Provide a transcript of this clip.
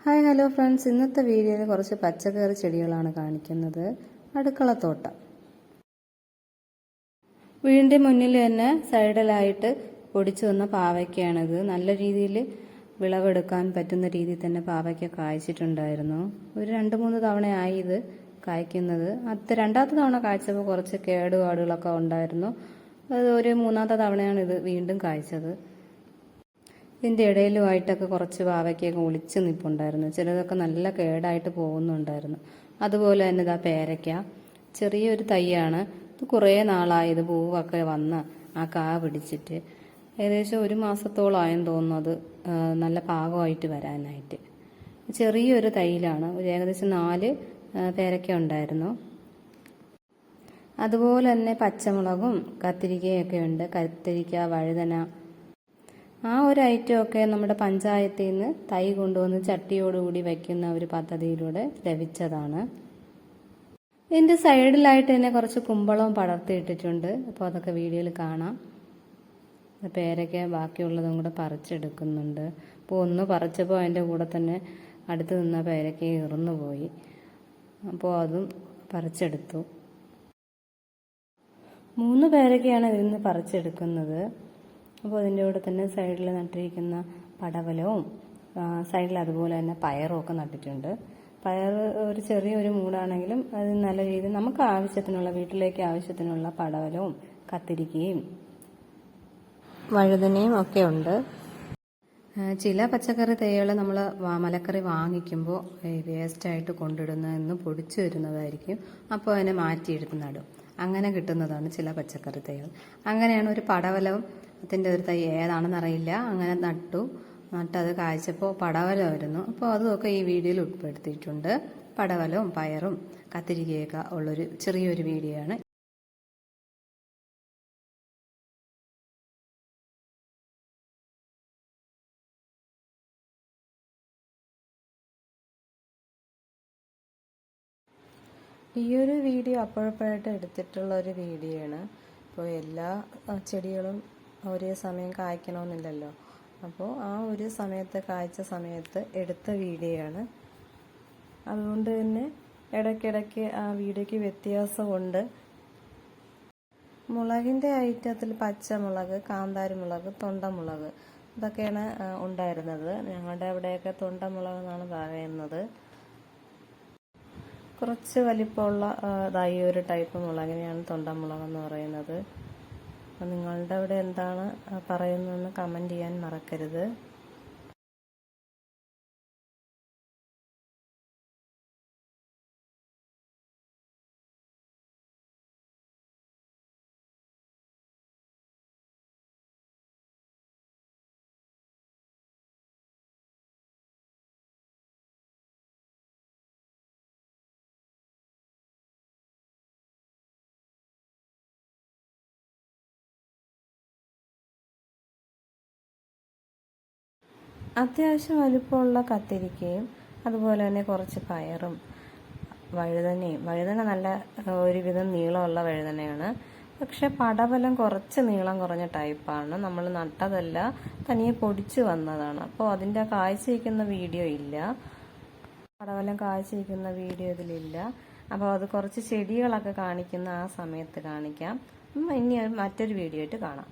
Hi hello friends, ഇന്നത്തെ വീഡിയോയിൽ കുറച്ച് പച്ചക്കറി ചെടികളാണ് കാണിക്കുന്നത്. അടുക്കളത്തോട്ടം. വീടിൻ്റെ മുന്നിൽ തന്നെ സൈഡിലായിട്ട് പൊടിച്ചു വന്ന പാവയ്ക്കാണിത്. നല്ല രീതിയിൽ വിളവെടുക്കാൻ പറ്റുന്ന രീതിയിൽ തന്നെ പാവയ്ക്ക കായ്ച്ചിട്ടുണ്ടായിരുന്നു. ഒരു 2-3 തവണയായി ഇത് കായ്ക്കുന്നത്. രണ്ടാമത്തെ തവണ കായ്ച്ചപ്പോൾ കുറച്ച് കേടുപാടുകളൊക്കെ ഉണ്ടായിരുന്നു. അത് ഒരു 3-ാമത്തെ തവണയാണ് ഇത് വീണ്ടും കായ്ച്ചത്. ഇതിൻ്റെ ഇടയിലുമായിട്ടൊക്കെ കുറച്ച് പാവയ്ക്കൊക്കെ ഒളിച്ച് നിൽപ്പുണ്ടായിരുന്നു. ചിലതൊക്കെ നല്ല കേടായിട്ട് പോകുന്നുണ്ടായിരുന്നു. അതുപോലെ തന്നെ ഇതാ പേരയ്ക്ക, ചെറിയൊരു തൈയാണ്. ഇത് കുറേ നാളായി ഇത് പൂവൊക്കെ വന്ന് ആ കാ പിടിച്ചിട്ട്. ഏകദേശം 1 മാസത്തോളമായെന്ന് തോന്നുന്നു അത് നല്ല പാകമായിട്ട് വരാനായിട്ട്. ചെറിയൊരു തൈയിലാണ്. ഏകദേശം 4 പേരയ്ക്ക ഉണ്ടായിരുന്നു. അതുപോലെ തന്നെ പച്ചമുളകും കത്തിരിക്കയൊക്കെ ഉണ്ട്. കത്തിരിക്ക, വഴുതന, ആ ഒരു ഐറ്റമൊക്കെ നമ്മുടെ പഞ്ചായത്തിൽ നിന്ന് തൈ കൊണ്ടുവന്ന് ചട്ടിയോടുകൂടി വയ്ക്കുന്ന ഒരു പദ്ധതിയിലൂടെ ലഭിച്ചതാണ്. ഇതിൻ്റെ സൈഡിലായിട്ട് തന്നെ കുറച്ച് കുമ്പളവും പടർത്തിയിട്ടിട്ടുണ്ട്. അപ്പോൾ അതൊക്കെ വീഡിയോയിൽ കാണാം. പേരയ്ക്ക ബാക്കിയുള്ളതും കൂടെ പറിച്ചെടുക്കുന്നുണ്ട്. അപ്പോൾ ഒന്ന് പറിച്ചപ്പോൾ അതിൻ്റെ കൂടെ തന്നെ അടുത്ത് നിന്ന പേരയ്ക്ക ഇറന്നു പോയി. അപ്പോൾ അതും പറിച്ചെടുത്തു. 3 പേരയ്ക്കയാണ് ഇതിൽ നിന്ന് പറിച്ചെടുക്കുന്നത്. അപ്പോൾ അതിൻ്റെ കൂടെ തന്നെ സൈഡിൽ നട്ടിരിക്കുന്ന പടവലവും സൈഡിൽ അതുപോലെ തന്നെ പയറും ഒക്കെ നട്ടിട്ടുണ്ട്. പയർ ഒരു ചെറിയൊരു മൂടാണെങ്കിലും അത് നല്ല രീതിയിൽ നമുക്ക് ആവശ്യത്തിനുള്ള, വീട്ടിലേക്ക് ആവശ്യത്തിനുള്ള പടവലവും കത്തിരിക്കയും വഴുതനയും ഒക്കെ ഉണ്ട്. ചില പച്ചക്കറി തൈകൾ നമ്മൾ മലക്കറി വാങ്ങിക്കുമ്പോൾ വേസ്റ്റായിട്ട് കൊണ്ടിടുന്നതെന്ന് പൊടിച്ചു വരുന്നതായിരിക്കും. അപ്പോൾ അതിനെ മാറ്റിയെടുത്ത് നടും. അങ്ങനെ കിട്ടുന്നതാണ് ചില പച്ചക്കറി തൈകൾ. അങ്ങനെയാണ് ഒരു പടവലവും അതിൻ്റെ ഒരു തൈ ഏതാണെന്നറിയില്ല, അങ്ങനെ നട്ടത് കായ്ച്ചപ്പോൾ പടവലം വരുന്നു. അപ്പോൾ അതുമൊക്കെ ഈ വീഡിയോയിൽ ഉൾപ്പെടുത്തിയിട്ടുണ്ട്. പടവലവും പയറും കത്തിരിക്കയൊക്കെ ഉള്ളൊരു ചെറിയൊരു വീഡിയോ ആണ്. ഈ ഒരു വീഡിയോ അപ്പോഴപ്പോഴായിട്ട് എടുത്തിട്ടുള്ള ഒരു വീഡിയോ ആണ്. അപ്പോൾ എല്ലാ ചെടികളും ഒരേ സമയം കായ്ക്കണമെന്നില്ലല്ലോ. അപ്പോൾ ആ ഒരു സമയത്ത് കായ്ച്ച സമയത്ത് എടുത്ത വീഡിയോ ആണ്. അതുകൊണ്ട് തന്നെ ഇടയ്ക്കിടയ്ക്ക് ആ വീഡിയോയ്ക്ക് വ്യത്യാസമുണ്ട്. മുളകിൻ്റെ ഐറ്റത്തിൽ പച്ചമുളക്, കാന്താരിമുളക്, തൊണ്ടമുളക് ഇതൊക്കെയാണ് ഉണ്ടായിരുന്നത്. ഞങ്ങളുടെ അവിടെയൊക്കെ തൊണ്ടമുളക് എന്നാണ് പറയുന്നത്. കുറച്ച് വലിപ്പമുള്ള ഈ ഒരു ടൈപ്പ് മുളകിനെയാണ് തൊണ്ടമുളകെന്ന് പറയുന്നത്. നിങ്ങളുടെ അവിടെ എന്താണ് പറയുന്നതെന്ന് കമൻറ്റ് ചെയ്യാൻ മറക്കരുത്. അത്യാവശ്യം വലുപ്പമുള്ള കത്തിരിക്കയും അതുപോലെ തന്നെ കുറച്ച് പയറും വഴുതന നല്ല ഒരുവിധം നീളമുള്ള വഴുതനയാണ്. പക്ഷെ പടവലം കുറച്ച് നീളം കുറഞ്ഞ ടൈപ്പാണ്. നമ്മൾ നട്ടതല്ല, തനിയെ പൊടിച്ച് വന്നതാണ്. അപ്പോൾ അതിൻ്റെ കായ്ച്ചിരിക്കുന്ന വീഡിയോ ഇല്ല. പടവലം കായ്ച്ചിരിക്കുന്ന വീഡിയോ ഇതിലില്ല. അപ്പോൾ അത് കുറച്ച് ചെടികളൊക്കെ കാണിക്കുന്ന ആ സമയത്ത് കാണിക്കാം. ഇനി മറ്റൊരു വീഡിയോ ആയിട്ട് കാണാം.